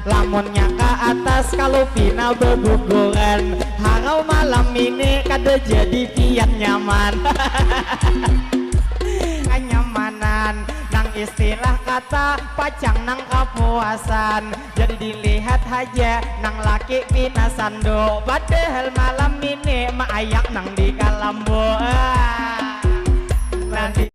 lamunnya ke atas kalau final berguguran. Harau malam ini kada jadi pian nyaman. Kenyamanan nang istilah kata pacang nang kepuasan, jadi dilihat aja nang laki pinasan do. Padahal malam ini mak ayak nang di Kalambo. Nanti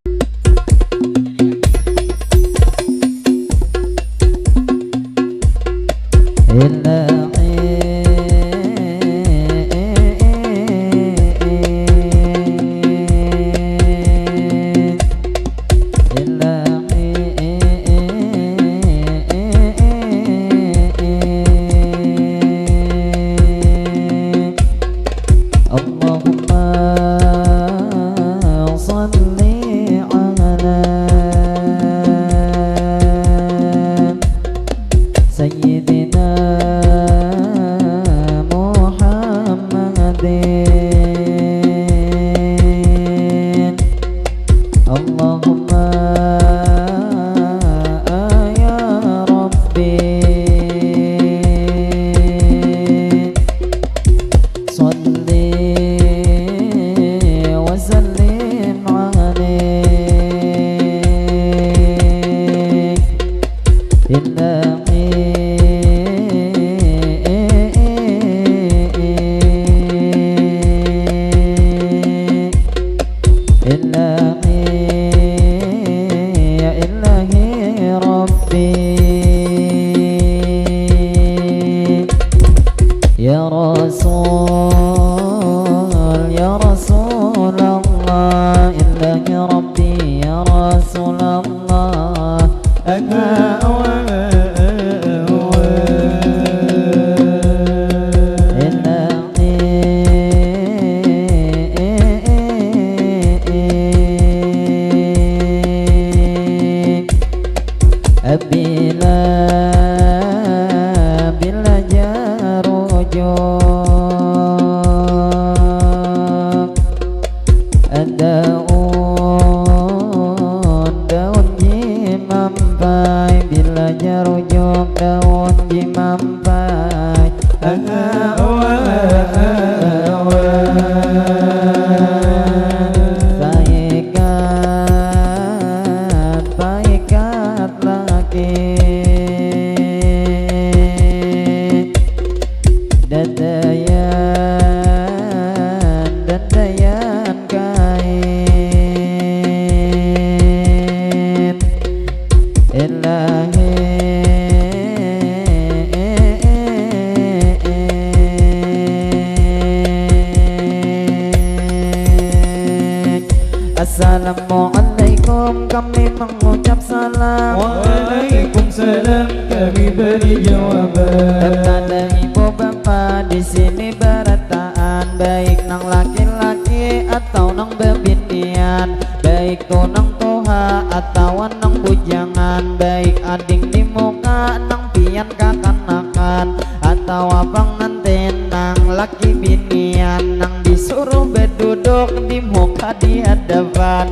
Assalamualaikum, kami mengucap salam. Waalaikumsalam, kami beri jawaban. Kepada ibu bapak di sini berataan, baik nang laki-laki atau nang bebinian, baik tu nang toha atau nang bujangan, baik ading di muka nang pian kakanakan, atau abang nganten nang laki binian, nang disuruh berduduk di muka di hadapan.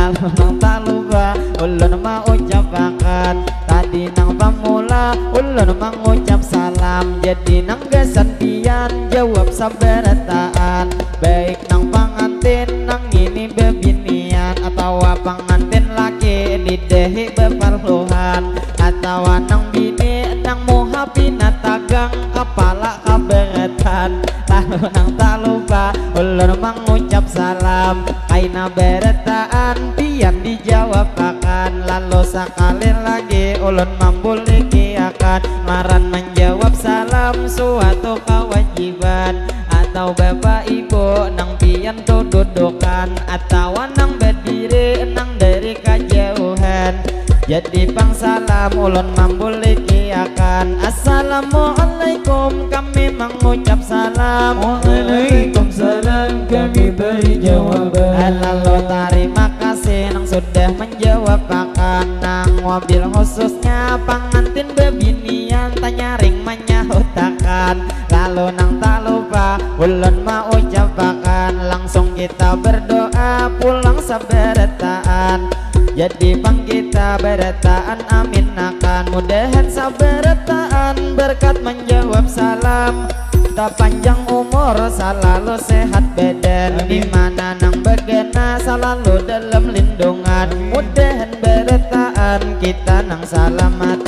Lalu nang tak lupa ulun mau ucapakan, tadi nang pamula ulun mengucap salam, jadi nang gasan pian jawab sabarataan, baik nang pangantin nang ini bebinian, atau pangantin laki didehi beperluhan, atau nang bini nang moha pinatagang kepala kaberatan. Lalu nang tak lupa ulun mengucap salam, kaina berataan pian dijawab akan. Lalu sekali lagi ulun membuliki akan, maran menjawab salam suatu kewajiban, atau bapak ibu nang pian tu dudukan, atau nang berdiri nang dari kejauhan, jadi pang salam ulun membuliki akan. Assalamualaikum, kami mengucap salam. Waalaikumsalam, kami beri jawaban. Lalu terima kasih nang sudah menjawab akan, nang mobil khususnya pangantin bebinian tanya ring menyahutakan. Lalu nang tak lupa ulun mau ucapakan, langsung kita berdoa pulang sabarataan, jadi pang kita berataan amin akan, mudahan sabarataan berkat menjawab salam, tak panjang umur selalu sehat badan, dimana nang begena selalu dalam lindungan, mudahan bertahan kita nang salamatan.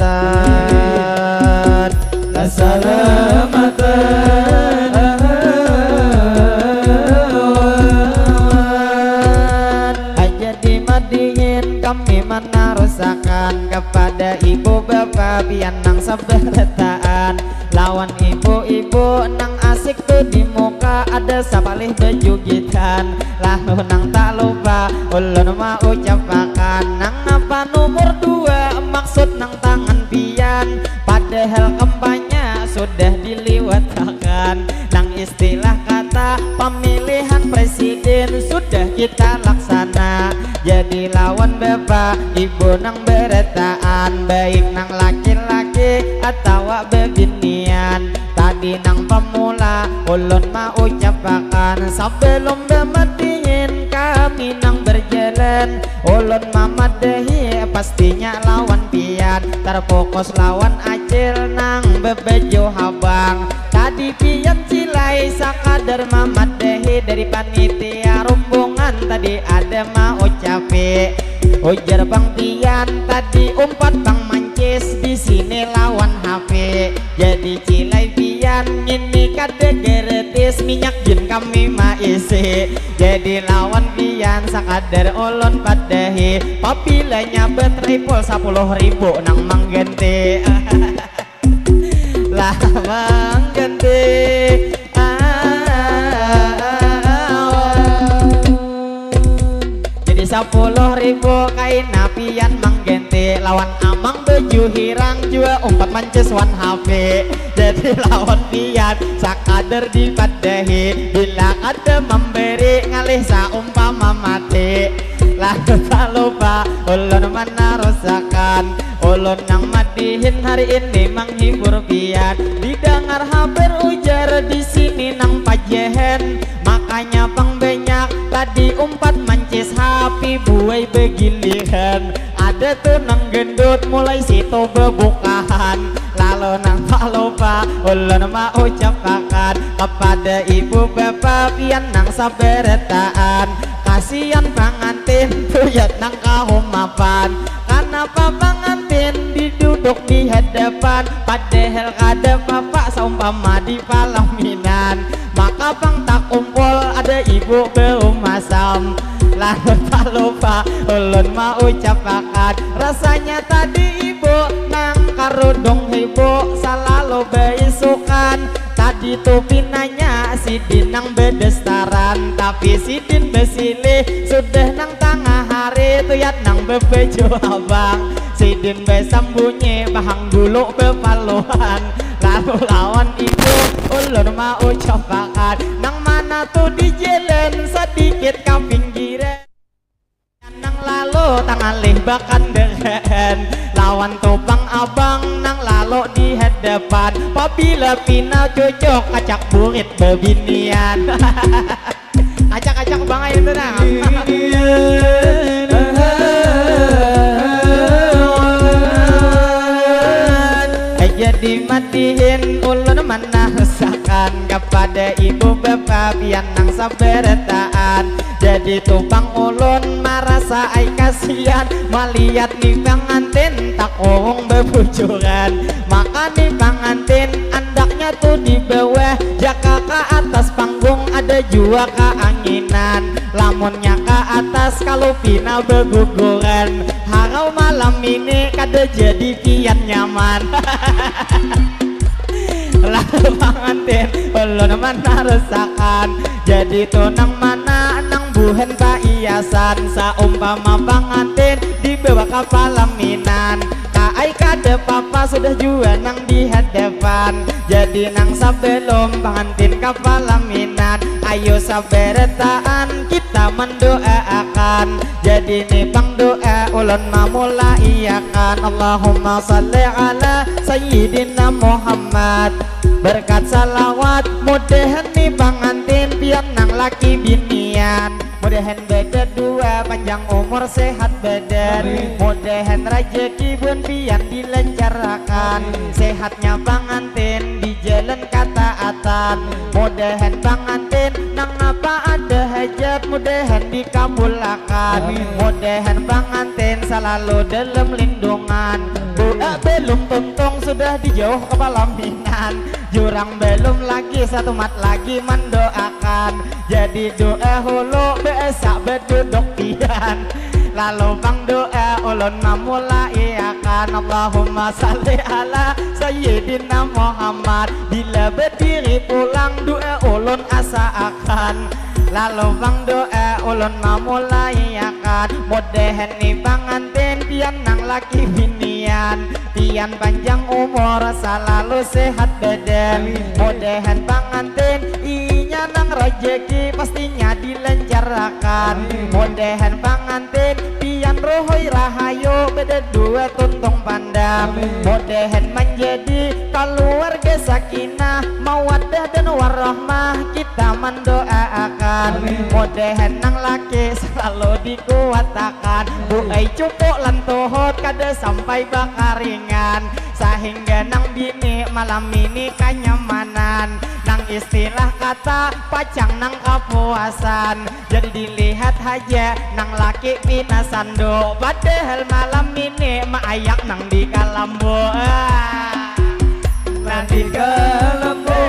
Salamatan aja dimadihin kami mana rusakan, kepada ibu bapak biar nang sabertaan, lawan ibu-ibu nang asik tuh di muka ada sapalih bejugitan, lalu nang tak lupa ulun mau ucapakan nang apa nomor 2 maksud nang tangan pian, padahal kampanye sudah diliwatakan, nang istilah kata pemilihan presiden sudah kita laksana, jadi lawan bapak ibu nang beretaan, baik nang laki-laki atau bebinian, tadi nang pemula ulun mau ucapakan sebelum bermatiin kami nang berjalan, ulun mamadahi pastinya lawan pian, terfokus lawan acil nang bebejo habang, tadi pian cilai sakadar mamadahi dari panitia rombongan, tadi ada mau cape ujar bang pian, tadi umpat bang mancis di sini lawan HP, jadi cilai pian ini kade gratis minyak jin kami maisi, jadi lawan pian sakadar ulun padahi papilanya betripol 10.000 nang mangganti lah mangganti jadi 10.000 kain napian mangganti, lawan amang baju hirang jua umpat mancis wan HP, jadi lawan pian sakadar dipadahi bila ada memberi ngalih saumpama mati, lalu tak lupa ulun mana rusakan, ulun nang madihin hari ini menghibur pian, didengar haber ujar di sini nang pajehen, makanya pang banyak tadi umpat mancis hapi buai begilihan, ada tuh nang gendut mulai situ bebukahan, lalu nang tak lupa ulun mau ucapakan kepada ibu bapak pian nang saberetaan, kasihan pangantin tuyat nang kahumapan, kenapa pangantin diduduk di hadapan, padahal kada bapak saumpama di palaminan, maka pang tak kumpul ada ibu berumasam, lalu tak lupa ulun mau ucapakan rasanya tadi ibu nang karudung ibu selalu beisukan, tadi tuh pinanya si dinang bedestaran, tapi si din besilih sudah nang tengah hari tuyat nang bebejo abang, si din besambunyi bahang dulu bepaluan, lalu lawan ibu ulun mau ucapakan nang mana tuh di jalan sedikit ke pinggiran, nang lalu tangalih bahkan dehen, lawan topang abang nang lalu di hadapan, apabila pina cocok kacak burit bebinian acak-acak bang ayo tuh nang jadi matihin ulun menasakan kepada ibu bapak pian nang saberetaan, jadi tupang ulun marasa ay kasihan melihat nih pangantin tak owong bebujuran, maka nih pangantin andaknya tuh di bawah jaka ke atas panggung ada jua keanginan, lamunnya ke atas kalau pina beguguran, harau malam ini kada jadi pian nyaman lalu pangantin ulun mana rusakan, jadi tunang mana nang buhen paiyasan, saumpama pangantin dibawa ke palaminan, kaai kada papa sudah jua nang di hadapan, jadi nang sebelum pangantin ke palaminan ayo saberetaan kita mendoakan, jadi nih pang doa ulun mamula iyakan, Allahumma salli ala sayyidina Muhammad, berkat salawat mudahan nih pangantin pian nang laki binian, mudahan beda dua panjang umur sehat badan, mudahan rejeki bun pian dilancarkan. dimudahkan, sehatnya pengantin di jalan ketaatan. Mudahan pengantin nang apa ada hajat, mudahan dikabulkan. Mudahan pengantin selalu dalam lindungan. Doa belum tuntung sudah dijauh ke pelaminan. Jurang belum lagi satu mat lagi mendoakan. Jadi doa hulu besak beduduk pian. Lalu bang doa ulun memulai akan. Allahumma salli ala Sayyidina Muhammad. Bila berdiri pulang doa ulun asa akan. Lalu bang doa ulun memulai akan. Mudahan ni pengantin pian nang laki binian, pian panjang umur selalu sehat badan. Mudahan pengantin inya nang rejeki pastinya dilancarkan. Mudahan pengantin pian rohoi rahayu beda dua tuntung pandang. Mudahan menjadi keluarga sakinah mawaddah dan warahmah kita mendoakan. Mudahan nang laki selalu dikuatakan. Buai cupuk lentuhut kada sampai bakaringan, sehingga nang bini malam ini kenyamanan. Nang istilah kata pacang nang kepuasan, jadi dilihat aja nang laki pinasan do. Padahal malam ini maayak nang di kalambo. Nang di kalambo.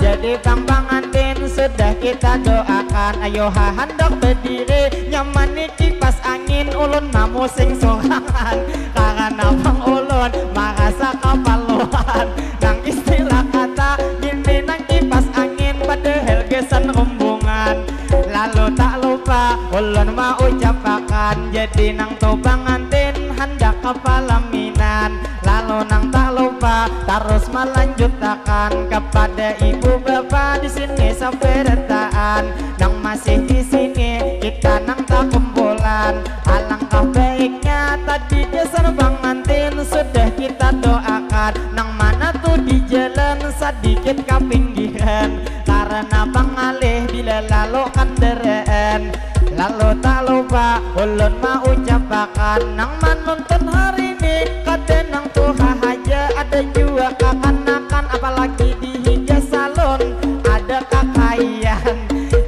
Jadi bang pengantin sudah kita doakan. Ayo handok berdiri nyamani kipas angin ulun namu sing sorangan. Karena bang ulun merasa kepaluan. Nang istilah kata gini nang kipas angin padahal gesan rombongan. Lalu tak lupa ulun mau ucapakan. Jadi nang to pengantin hendak ke pelaminan. Lalu nang tak lupa terus melanjutkan kepada ibu bapak di sini sampai retaan. Nang masih di sini kita nang tak kumpulan. Alangkah baiknya tadi kesan pengantin sudah kita doakan. Nang mana tuh di jalan sedikit ke pinggiran, karena pengalih bila lalu kendaraan. Lalu tak lupa ulun mau ucapakan. Nang menonton hari ini kadang nang tuha aja ada juga kekanakan, apalagi di hingga salon ada kekayaan.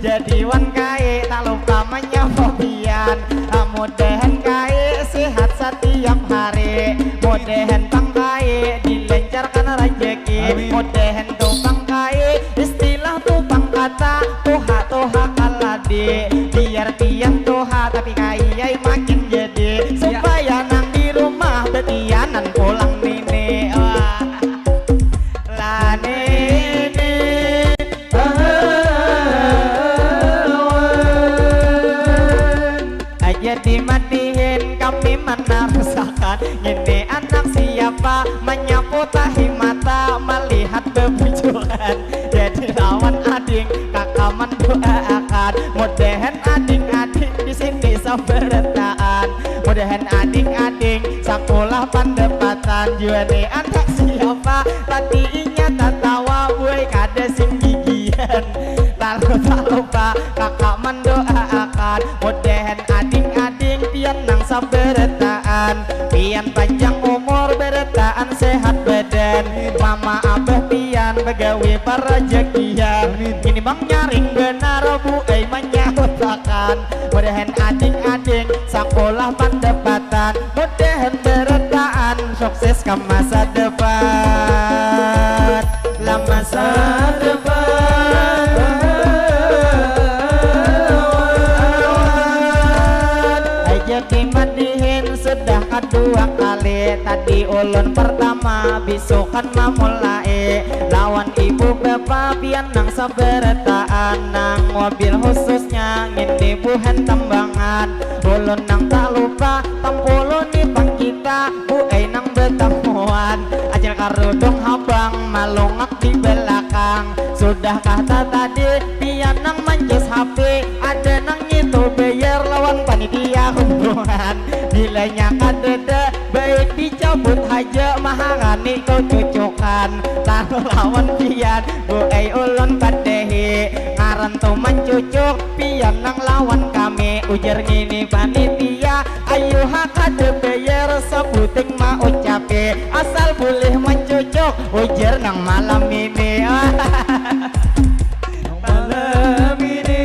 Jadi wan kae tak lupa menyapa pian. Mudahan kae sehat setiap hari. Mudahan pang kae dilancarkan rezeki. Mudahan tupang kae istilah tupang kata tuha tuha kaladi. Biar pian tuha tapi kaya makin jadi, supaya nang di rumah betianan pulang nini. Wah. Lah nini aja dimatiin kami menarusakan. Ini anak siapa menyapu tahi mata melihat bebujuran. Jadi lawan ading kakak mendoakan. Mudahan adik-adik di sini sabartaan. Mudahan adik-adik sekolah pendapatan. Juane anak siapa tadi inya tertawa buai kada sing gigian. Lalu tak lupa kakak mendoakan. Mudahan adik-adik pian nang sabartaan. Pian panjang umur beretaan sehat badan. Mama abah pian begawe parajekian. Ini bang nyaring benar buai menyahutakan. Mudahan adik-adik sekolah pendapatan. Mudahan beretaan sukses ke masa depan. Lah masa depan aja dimadihin sudah kedua kali. Tadi ulun pertama bisukan memulai. Lawan ibu bapak pian nang sabartaan. Nang mobil khususnya ngini buhan tambangan. Ulun nang tak lupa tampulun di pang kita buai nang bertemuan. Ajal karudung habang malungak di belakang. Sudah kata tadi pian nang manjus HP. Ada nang itu bayar lawan panitia hubungan. Bilanya kadeda baik dicabut aja mahangani kau cucukan. Lalu lawan pian buai ulun padehi ngaran tuh mencucuk pian nang lawan kami. ujar ngini panitia ayo hakade bayar sebuting mau ucape asal boleh mencocok ujar nang malam ini. malam ini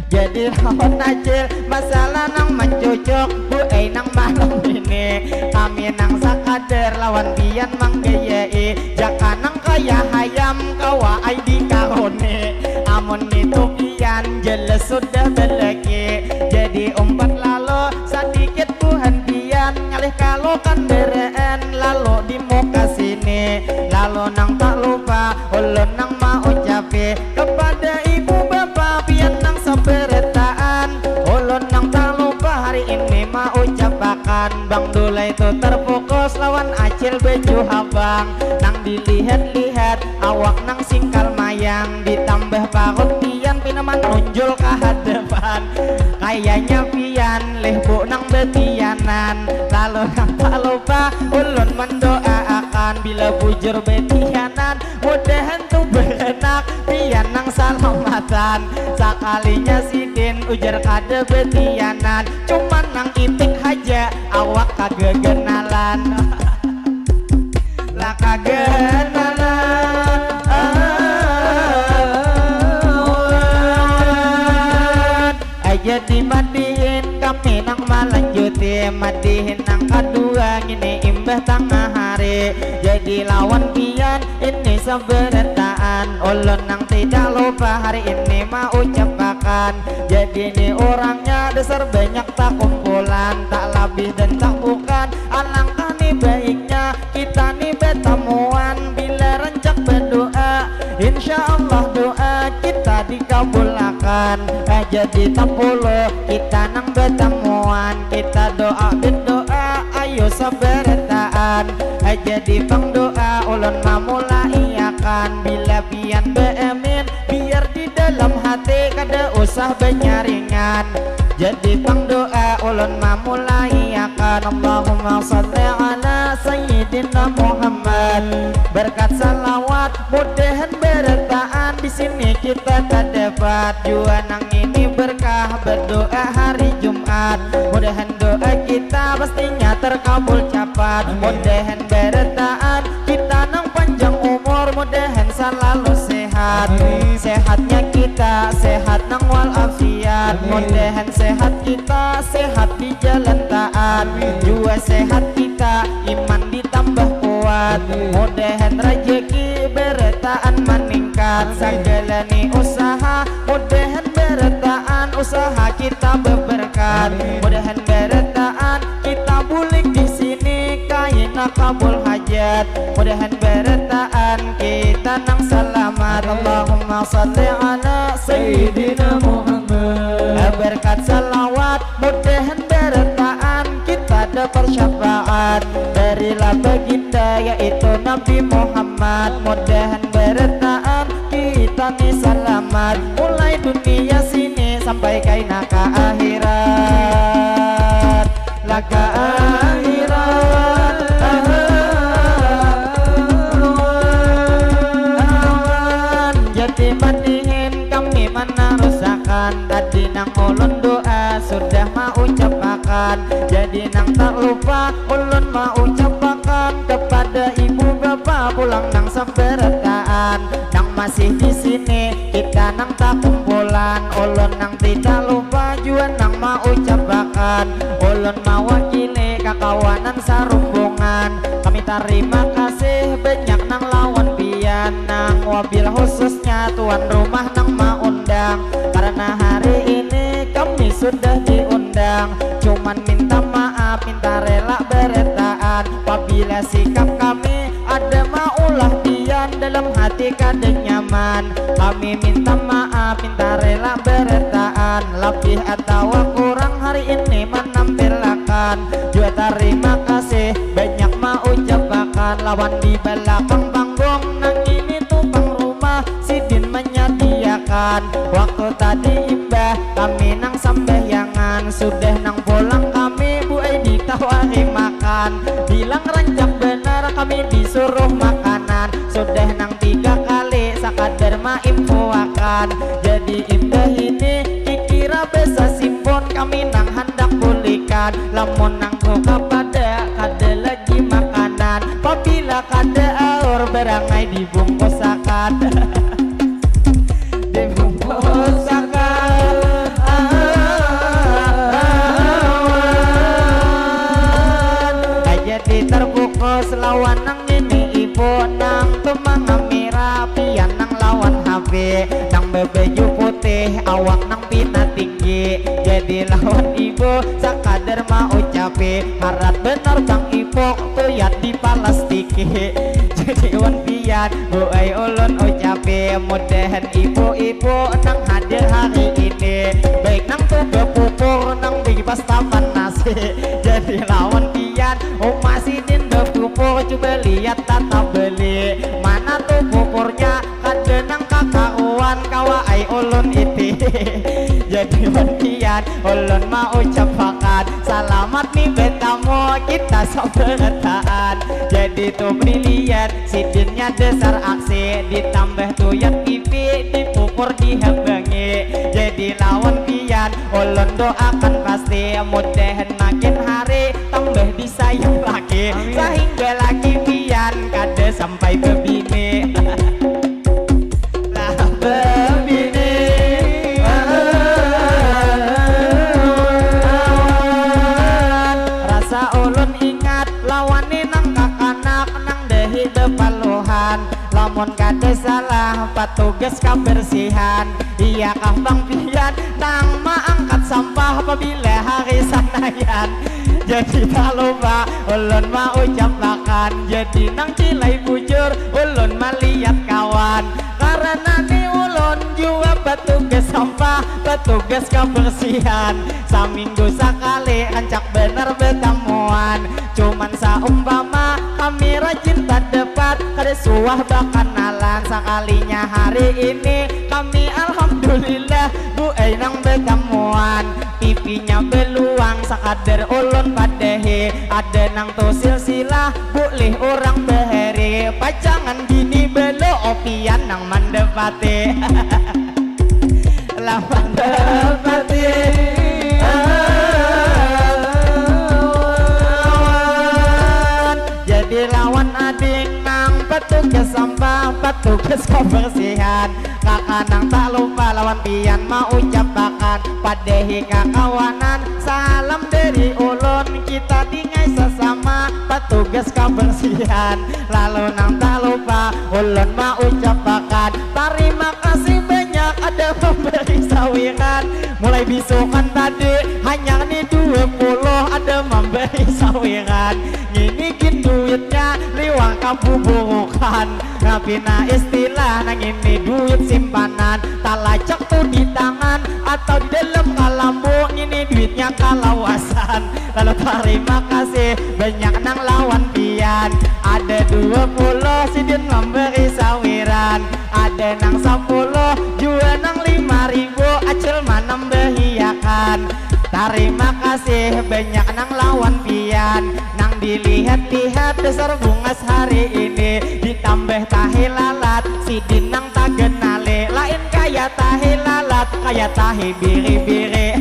jadi lawan najil masalah nang mencocok bu nang malam ini kami nang sakader lawan pian manggayai jaka nang kaya hayam kawa ai di kahone amun itu pian jelas sudah belaki jadi umpat lalu sedikit Tuhan pian ngalih kalau kan bereen lalu di muka sini lalu nang tak lupa ulun nang mau ucapi kepada ibu bapak pian nang seberataan ulun nang tak lupa hari ini mau ucapakan Bang Dula itu terfokus lawan acil baju habang nang dilihat-lihat awak nang singkal mayang ditambah parut pian pinaman nunjul ke hadapan kayaknya pian lehbu nang betianan lalu nang tak lupa ulun mendoakan bila bujur betianan mudahan tuh berenak pian nang salamatan sekalinya sidin ujar kada betianan cuman nang itik haja awak kagak kenalan lah kagak kenalan aja dimadihin kami nang melanjuti madihin nang kedua ini imbah tengah hari jadi lawan pian ini seberataan ulun nang tidak lupa hari ini mau ucapakan jadi ini orangnya dasar banyak tak kumpulan tak lebih dan tak bukan alangkah nih baiknya kita nih bertemuan bila rencak berdoa insyaallah doa kita dikabulkan jadi tak puluh kita nang bertemuan kita doa berdoa ayo seberataan jadi bang doa ulun mamula iakan bila pian beemin biar di dalam hati kada usah benyaringan jadi bang doa ulun mamula iakan Allahumma sholli ala sayyidina Muhammad berkat salawat mudahan berataan di sini kita tak dapat jua nang ini berkah berdoa hari Jumat mudahan doa kita pastinya terkabul cepat mudahan berataan kita nang panjang umur mudahan selalu sehat sehatnya kita sehat nang walafiat mudahan sehat kita sehat di jalan taat jua sehat kita iman ditambah kuat mudahan rezeki berataan meningkat segala ni usaha mudahan berataan usaha kita berberkat mudahan berataan kita bulik di sini kaina kabul hajat mudahan berataan kita nang selamat Allahumma sholli ala sayyidina Muhammad berkat salawat mudahan berataan kita dapat syafaat darilah baginda yaitu Nabi Muhammad mudahan berataan kita nih selamat mulai dunia sini sampai kaina ke akhirat lah ke akhirat jadi mandihin kami mana rusakan tadi nang ulun doa sudah mau ucapakan jadi nang tak lupa ulun mau ucapakan kepada ibu bapak pulang nang seberataan nang masih di sini kita nang tak kumpulan ulun nang tidak lupa jua nang mau ucapakan ulun mewakili kakawanan sarumbungan kami terima kasih banyak nang lawan pian nang wabil khususnya tuan rumah nang maundang karena hari ini kami sudah diundang cuman minta maaf minta rela berataan apabila sikap kami ada maulah pian dalam hati kada nyaman kami minta maaf minta rela berataan lebih atau kurang hari ini menampilkan juga terima kasih banyak mau ucapakan lawan di belakang panggung nang ini tumpang rumah sidin menyediakan waktu tadi imbah kami nang sembahyangan sudah nang pulang kami Bu Edi tawari makan bilang rancak benar kami disuruh makanan sudah nang 3 kali sakada puluhan. Jadi indah ini kikira bisa simpon kami nang hendak pulihkan. Lamun nang buka pada kada lagi makanan, apabila kada aur berangai dibungkusakan. Jadi terbungkus lawan nang ini ibu nang tumang amira pian nang lawan HP nang bebeju putih awak nang pina tinggi. Jadi lawan ibu sakadar mau ucapi harap benar bang ibu tuyat di palastiki. Jadi wan pian bu ay ulun ucapi mudahan ibu-ibu nang hadir hari ini baik nang tuh bepupur nang bebas taman nasi. Jadi lawan pian masih din bepupur coba lihat tata beli mana tuh pupurnya kada nang kakaruan kawa ay ulun iti. Jadi pian ulun mau ucapakan selamat nih betamu kita sahabatan. Jadi tuh brilian sidinnya dasar aksi ditambah tuyat pipi dipupur dihabangi. Jadi lawan pian ulun doakan pasti mudahan makin hari tambah disayang lagi sehingga lagi pian kada sampai bebini. Lah bebini rasa ulun ingat lawani nang kakanak nang dehi depaluhan. Lamun kada salah patugas kebersihan. Iya kah bang pian nang maangkat sampah apabila hari sanayan. Jadi tak lupa ulun mau ucapakan jadi nang cilai bujur ulun melihat kawan. Karena ni ulun jua petugas sampah petugas kebersihan. Saminggu sekali ancak bener bertemuan. Cuman saumpama kami rajin tak dapat kada suah bakanalan. Sekalinya hari ini kami alhamdulillah bu nang bertemuan. Pipinya beluang sakadar ulun padehi ada nang to silsilah boleh orang beheri pacangan gini belo opian nang mandepati. Lah mandepati jadi lawan ading nang petugas sampah petugas kebersihan. Kakak nang tak lupa lawan pian mau ucapakan padehi kakawanan salam dari ulun kita dingai sesama petugas kebersihan. Lalu nang tak lupa ulun mau ucapakan terima kasih banyak ada memberi sawiran. Mulai bisukan tadi hanya nih 20 ada memberi sawiran. Nginikin duitnya liwang kabuburukan. Ngapina istilah nang ini duit simpanan tak lacak tuh di tangan atau di dalam kalambu ini duitnya kalawasan. Lalu terima kasih banyak nang lawan pian ada 20 sidin memberi sawiran ada nang 10 jua nang 5.000 acil manam behiakan. Terima kasih banyak nang lawan pian nang dilihat-lihat dasar bungas hari ini ditambah tahi lalat sidin nang tak genale lain kaya tahi lalat kaya tahi biri-biri.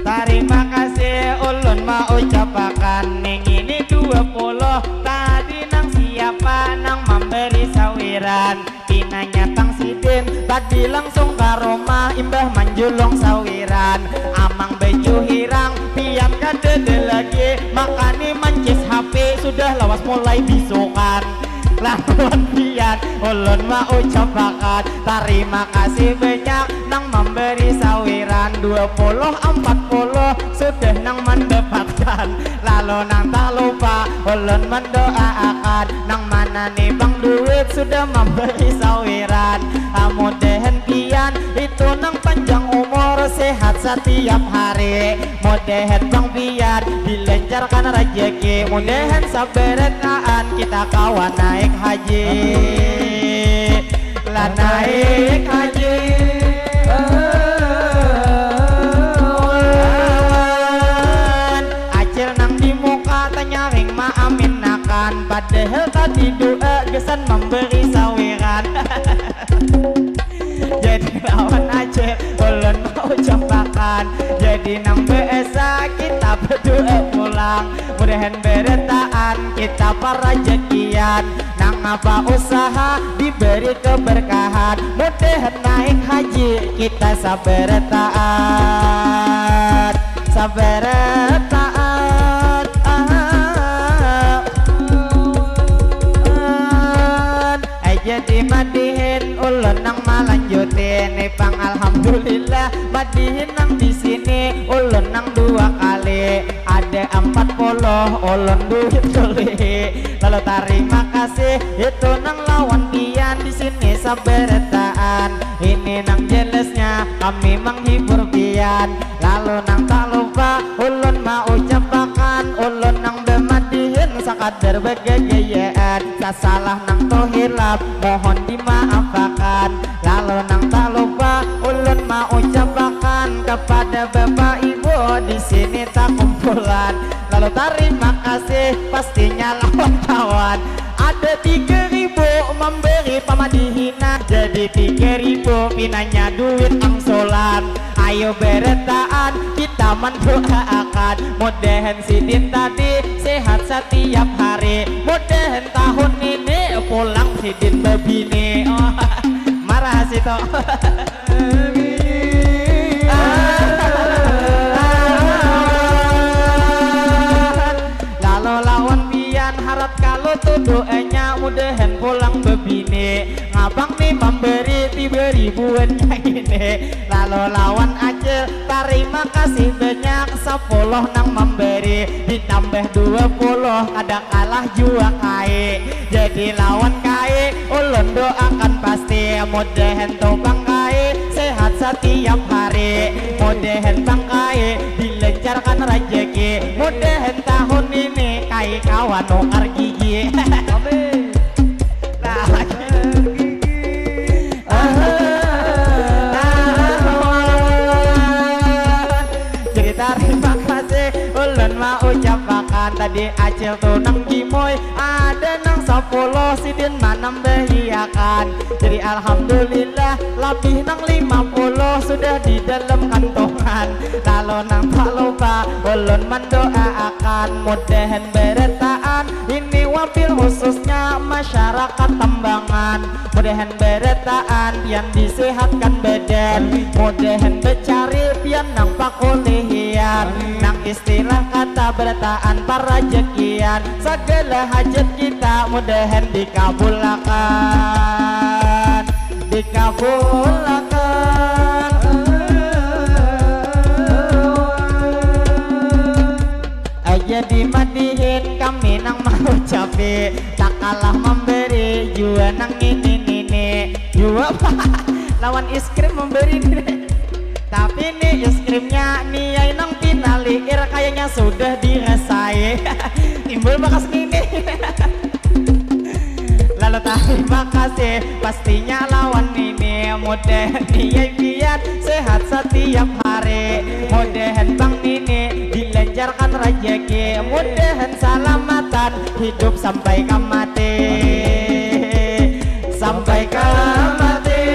Terima kasih ulun mau ucapakan ning ini 20 tadi nang siapa nang memberi sawiran. Pinanya tang sidin tadi langsung ke rumah imbah manjulong sawiran. Amang baju hirang pian kadede lagi makani mancis HP sudah lawas mulai bisukan. Lawan pian ulun mau ucapakan terima kasih banyak nang memberi sawiran 20-40 sudah nang mendapatkan. Lalu nang tak lupa ulun mendoakan nang mana nih bang duit sudah memberi sawiran. Mudahan pian itu nang panjang umur sehat setiap hari. Mudahan bang pian dilancarkan rezeki. Mudahan saberetaan kita kawan naik haji. Lah naik haji acil aminakan padahal tadi doa gesan memberi sawiran. Jadi lawan aja ulun mau campakan, jadi nang biasa kita berdoa pulang, mudahan beretaan kita para rezekian, nang apa usaha diberi keberkahan, mudahan naik haji kita sabar taat, sabar taat. Jadi madihin ulun nang malanjutin pang alhamdulillah madihin nang di sini ulun nang 2 kali ada 40 ulun duit kali, lalu terima kasih itu nang lawan pian di sini saberetaan, ini nang jelasnya kami menghibur pian, lalu nang tak lupa ulun mau ucapakan ulun nang bemadihin sakadar begayaan, salah nang toh hilap mohon dimaafkan, lalu nang tak lupa ulun mau ucapakan kepada bapak ibu di sini tak kumpulan, lalu terima kasih pastinya lawan kawan, ada 3.000 memberi pamadihina, jadi 3.000 pinanya duit angsolan, ayo beretaan kita mendoakan, mudahan sidin tadi sehat setiap hari, mudahan tahun ini pulang sidin bebini. Oh, marah sih toh. Lalu lawan pian harap kalau tuh doanya mudahan pulang bebini, ngabang nih memberi 3.000-nya ini, lalu lawan aja terima kasih banyak 10 nang memberi ditambah 20 kadang kalah jua kai, jadi lawan kai ulun doakan pasti mudahan tuh bang kai sehat setiap hari, mudahan bang kai dilancarkan rezeki, mudahan tahun ini kai kawan nukar gigi. Amin. Terima kasih ulun mau ucapakan tadi acil tuh nang gimoy ada nang 10 sidin manam bahiakan, jadi alhamdulillah lebih nang 50 sudah di dalam kantongan, lalu nang tak lupa ulun mendoakan mudahan beretaan ini wabil khususnya masyarakat Tambangan, mudahan beretaan pian disehatkan badan, mudahan becari pian nang pakulihian, nang istilah kata beretaan para rezekian, segala hajat kita mudahan dikabulkan, dikabulkan. Aja dimadihin kami nang mau cape, tak kalah memberi jua nang ini jua lawan es krim memberi tapi nih es krimnya nih nang pinalikir kayaknya sudah dirasai timbul bekas ini. Lalu terima kasih pastinya lawan ini mudahan dia biar sehat setiap hari, mudahan bang ini dilancarkan rezeki, mudahan selamatan hidup sampai kamati, sampai kamati.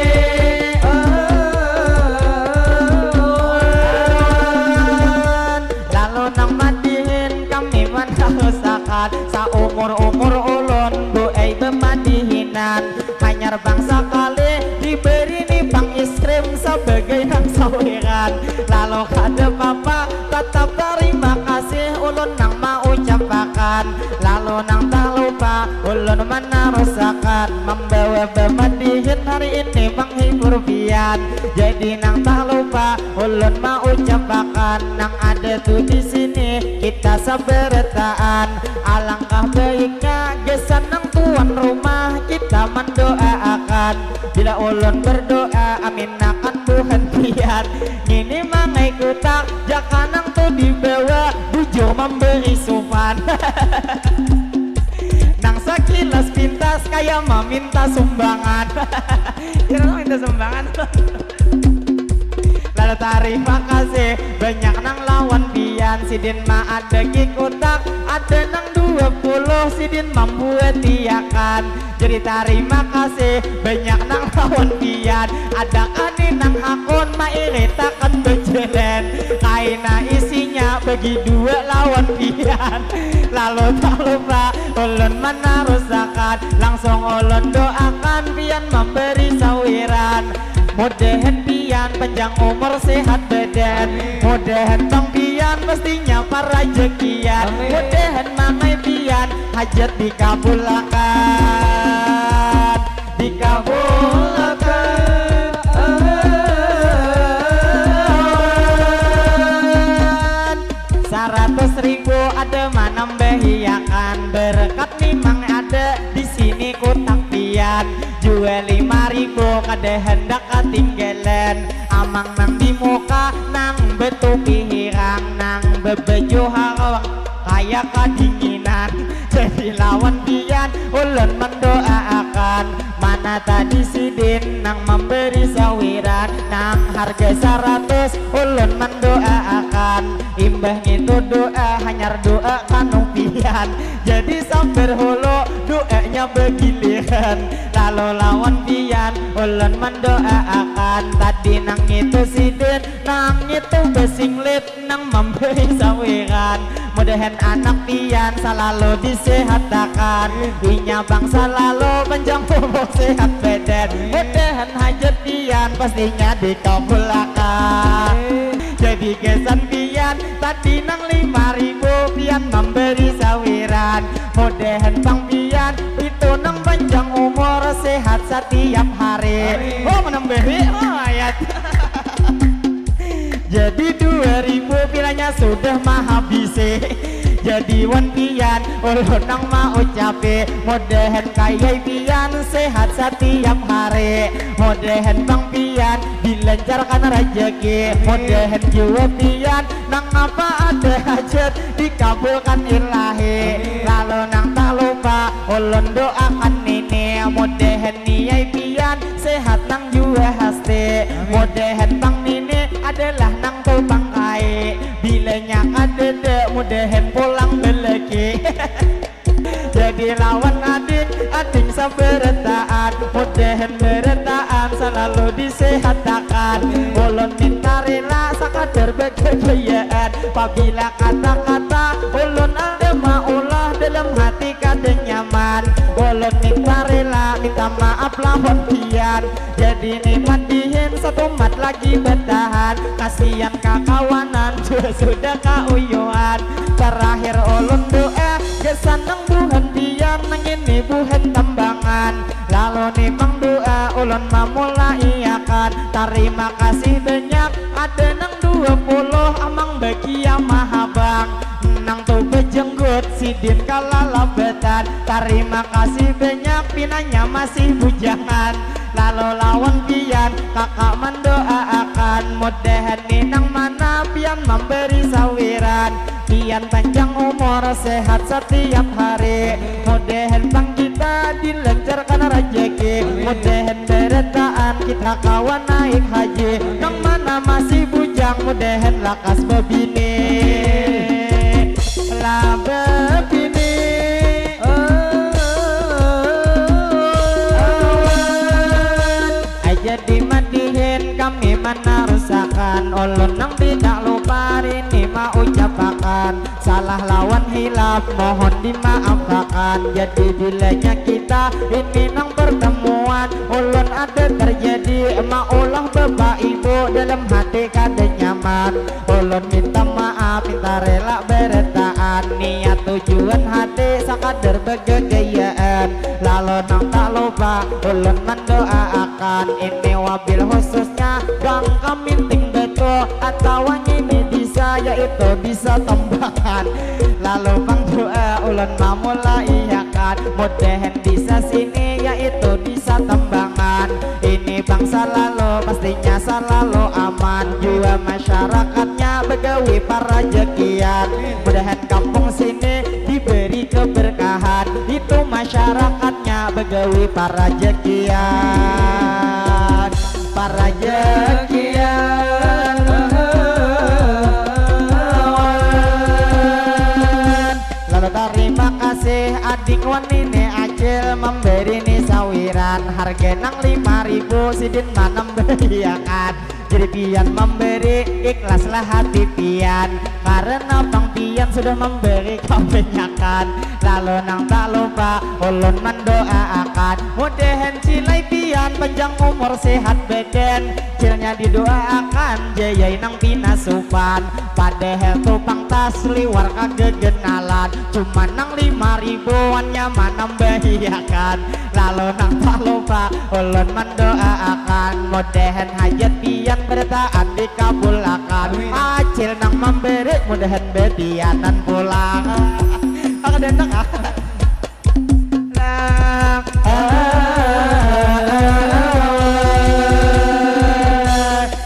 Lalu nang madihin kami mendahusakan saumur-umur ulun buai bemadihinan, hanyar bangsa kali diberi nih bang istrim sebagai nang sawiran, lalu kada papa tetap terima kasih ulun nang mau ucapakan, lalu nang tak lupa ulun menarusakan membawa bemadihin hari ini menghibur pian, jadi nang tak lupa ulun mau ucapakan nang ada tuh di sini kita saberetaan, alangkah baiknya gesan nang tuan rumah kita mendoakan, bila ulun berdoa aminakan Tuhan pian, ini mangai kutak jaka nang tuh dibawa bujur memberi sopan. Nang sekilas pintas kayak meminta sumbangan. Kira minta sumbangan. Lalu terima kasih banyak nang lawan pian sidin ma ada kikutak ada nang 20 sidin membuat tiakan. Jadi terima kasih banyak nang lawan pian. Ada kani nang akun ma iritakan bejelen. Kaina isinya bagi dua lawan pian. Lalu tak lupa ulun mana rusakan. Langsung ulun doakan pian memberi sawiran. Mudahan pian panjang umur sehat badan. Mudahan bang pian pastinya para rezekian. Mudahan mangai pian hajat dikabulkan. Dikabulkan 100.000 ada mana behiakan. Berkat memang ada di sini kotak pian. Jual 5.000 kada hendak ketinggalan. Amang nang di muka nang betu pihirang. Nang bebejo harawang kaya kedinginan. Jadi lawan pian ulun mendoakan. Mana tadi sidin nang memberi sawiran. Nang harga 100 ulun mendoakan. Imbah itu doa hanyar doa kanu pian. Jadi sambil holo doanya begiliran. Lalu lawan pian ulun mendoakan. Tadi nang itu sidin nang itu besinglit nang memberi sawiran. Mudahan anak pian selalu disehatkan. Inya bang selalu panjang umur sehat badan. Mudahan hajat pian pastinya dikabulkan. Jadi kesan pian tadi nang 5.000 pian memberi sawiran. Mudahan bang pian itu nang panjang umur sehat setiap hari. Oh menemberi ayat. Jadi 2.000 pilanya sudah mahabisi. Jadi wan pian ulun nang mau ucape. Mudahan kaya pian sehat setiap hari. Mudahan bang pian dilancarkan rezeki. Mudahan jiwa pian nang apa ada hajat dikabulkan ilahi. Lalu nang tak lupa ulun doakan ini. Mudahan niai pian sehat nang jua hasti. Mudahan bang ini adalah nang tu bangkai. Bilanya kadede mudahan pulang belegi. Jadi lawan adik saberetaan. Mudahan beretaan selalu disehatkan. Ulun minta rela sakadar berkejayaan. Apabila kata-kata ulun ada maulah dalam hati kadang nyaman. Ulun minta rela minta maaf lawan pian. Jadi nikmat dihin satu mat lagi bertahan. Kasihan kakawanan juga sudah kauyuan. Terakhir ulun doa kesan nang buhan pian nang ini buhan tambangan. Lalu nimang doa ulun memulai akan. Terima kasih banyak ada nang 20 amang bagi yang maha bang. Nang tu bejenggut sidin kala labatan. Terima kasih banyak pinanya masih bujangan. Lalu lawan pian kakak mendoakan. Mudahan nang mana pian memberi sawiran. Pian panjang umur sehat setiap hari. Mudahan bang kita dilancarkan rezeki. Mudahan beretaan kita kawan naik haji. Nang mana masih bujang mudahan lakas bebini. Lah bebini. Jadi madihin kami mana rusakan. Ulun nang tidak lupa ini mau ucapakan. Salah lawan hilaf mohon dimaafkan. Jadi bilanya kita ini nang pertemuan. Ulun ada terjadi maulah bapak ibu dalam hati kada nyaman. Ulun minta maaf minta rela beretaan. Niat tujuan hati sakadar begegayaan. Lalu nang tak lupa ulun mendoakan. Ini wabil khususnya bang kaminting beto atau ini bisa yaitu bisa tembakan. Lalu bang doa ulun memulai akan. Mudahan bisa sini yaitu bisa tembangan. Ini bang selalu pastinya selalu aman. Jua masyarakatnya begawi para rezekian. Mudahan kampung sini diberi keberkahan. Itu masyarakatnya begawi para rezekian. Para rezekian kasih adik wanine acil memberi ni sawiran harga nang 5.000 sidin manam beriakan jadi pian memberi ikhlaslah hati pian karena bang pian sudah memberi kebanyakan lalu nang tak lupa ulun mendoakan mudahan cilai pian panjang umur sehat badan cilnya didoakan jayai nang pinasupan padahal tupang tas liwar kagegenalan cuma nang 5.000-an nyaman membahayakan lalu nang tak lupa ulun mendoakan mudahan hajat pian bertahan dikabulkan acil nang memberi mudahan bedianan pulang aku dendeng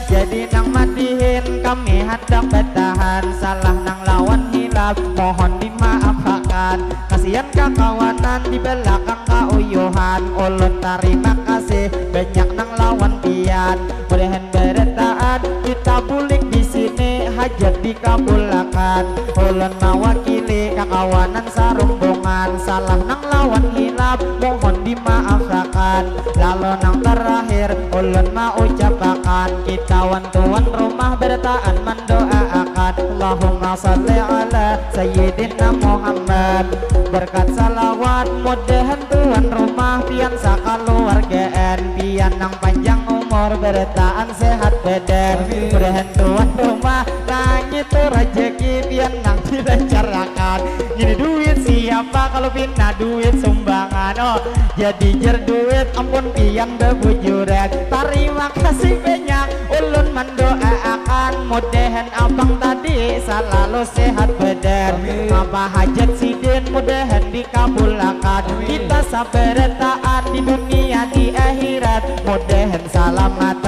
jadi nang madihin kami hendak bertahan salah nang lawan hilaf mohon dimaafkan kasihan kakawanan di belakang kauyuhan ulun terima kasih banyak nang lawan pian mudahan bertahan kita bulik di sini hajat dikabulkan ulun mewakili kakawanan sarumbungan salah nang lawan hilaf mohon dimaafkan lalu nang terakhir ulun mau ucapkan kita tuan rumah bertahan mendoakan Allahumma salli ala Sayyidina Muhammad berkat salawat mudahan tuan rumah pian sakaluargaan pian nang panjang umur bertahan sehat badan mudahan tuan rumah nang itu rezeki pian nang dilancarkan jadi duit siapa kalau pindah duit sumbangan oh jadi jer duit ampun pian bebujuran terima kasih banyak ulun mendoakan mudahan abang tadi selalu sehat badan apa hajat sidin mudahan dikabulkan kita sabar taat di dunia di akhirat mudahan salamatan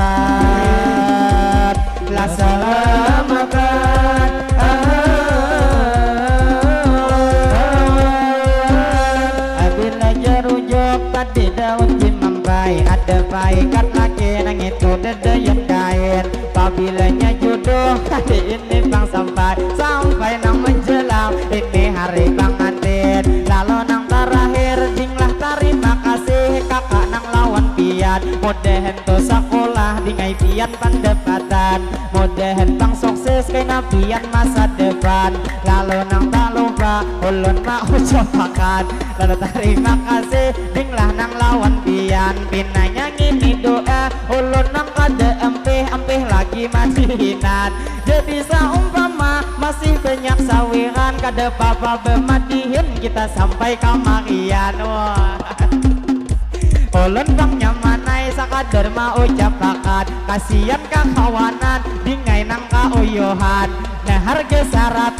la salamatan abila jerujuk tadi daun jimambai ada baikat lagi nang itu dedayan kain pabilanya jodoh hari ini bang sampai nang menjelang ini hari bang antin lalu nang terakhir jinglah terima kasih kakak nang lawan pian mudahan to sekolah di ngai pian pendapatan mudahan bang sukses kena pian masa depan lalu nang tak lupa ulun mau ucapkan lalu terima kasih jinglah nang lawan pian pinanya ngini doa ulun nang kada empih lagi madihinan jadi saumpama masih banyak sawiran kada papa bemadihin kita sampai kamarian wah ulun bang nyamanai sakadar mau ucapakan kasihan kakawanan dingai nang kauyuhan nah harga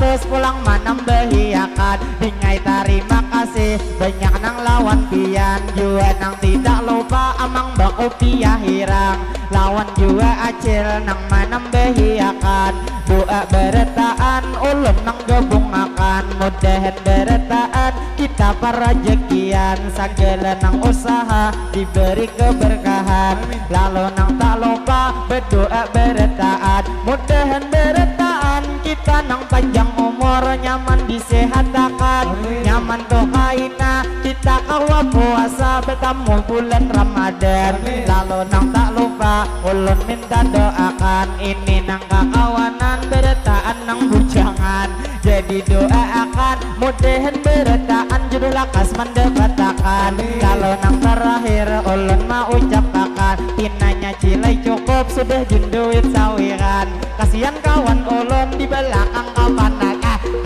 100 pulang manam bahiakan dingai terima kasih banyak nang lawan pian juga nang tidak lupa amang bako piah hirang lawan juga acil nang manam bahiakan doa bertaan ulun nang gabung makan mudahan bertaan kita para jekian segala nang usaha diberi keberkahan lalu nang tak lupa berdoa bertaan mudahan bertaan kita nang panjang umur nyaman disehatakan nyaman tohaina kita kawa puasa bertamu bulan Ramadan lalu nang tak lupa ulun minta doakan ini nang kakawanan bertaan nang bujangan jadi doakan mudahan bertaan judul lakas mendapatakan kalau nang terakhir ulun mau ucapkan pinanya cilai cukup sudah jenduit sawiran kasihan kawan ulun di belakang kapan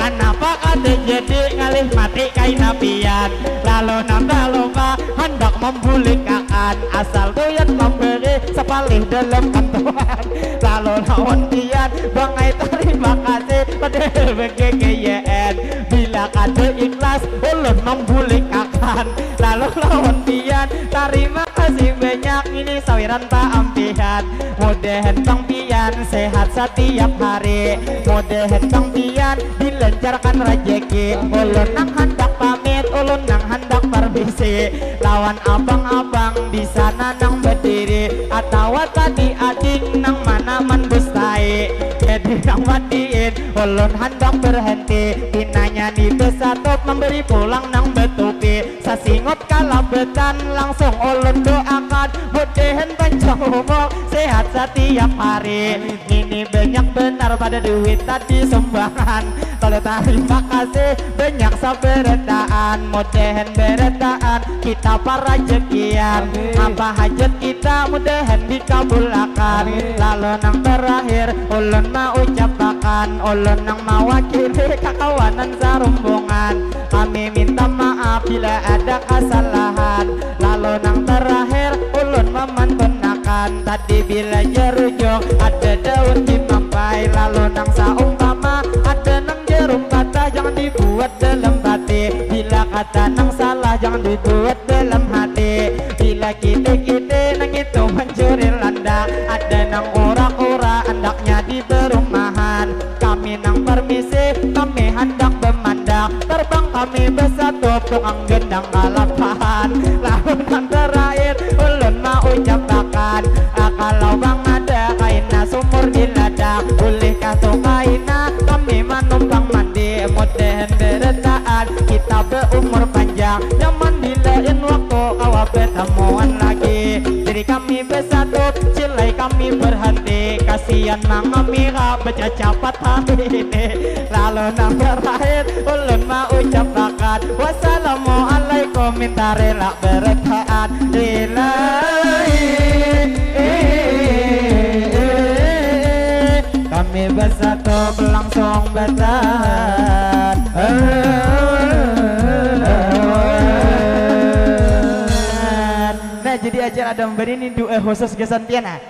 kenapa kada jadi ngalih mati kaina pian lalu nang tak lupa hendak membulikkan asal doyan memberi sepalih dalam kantuan lalu lawan pian bangai terima kasih pada BGGYN bila kada ikhlas ulun membulikkan lalu lawan pian terima kasih banyak ini sawiran tak ampihan mudahan bang pian sehat setiap hari mudahan bang pian dilancarkan rezeki ulun nang hendak pamit ulun nang hendak permisi lawan abang-abang di sana nang berdiri atau tadi adik nang mana mendustai jadi nang mandiin ulun hendak berhenti pinanya di besatop memberi pulang nang betupi sasingot kalabetan langsung ulun doakan mudahan panjang umur sehat setiap hari ini banyak benar pada duit tadi sumbangan kalau terima kasih banyak saberataan mudahan beretaan kita para jekian apa hajat kita mudahan dikabulkan lalu nang terakhir ulun mau ucapakan ulun nang mewakili kakawanan sarumbungan kami minta maaf bila ada kesalahan lalu nang terakhir ulun memantunakan tadi bila jerujuk ada daun dimampai lalu nang saumpama ada nang jerum kata jangan dibuat dalam hati bila kata nang salah jangan dibuat dalam hati bila kita nang itu mencuri landak ada nang ora-ora andaknya di perumahan kami nang permisi kami hendak bermandak terbang kami bersatu tukang gendang kalapahan lalu nang terakhir ulun mau ucapakan kalau bang ada kaina sumur di ladang bolehkah tuh kaina kami manumpang mandi mudahan beretaan kita berumur panjang nyaman dilain waktu awal pertemuan lagi jadi kami bersatu cilai kami berhenti kasihan mang Amira baca cepat hari ini lalu nang terakhir ulun mau ucapakan wassalamualaikum minta rela beretaan kami bersatu langsung bertahan nah jadi acara ada ini khusus kesantiana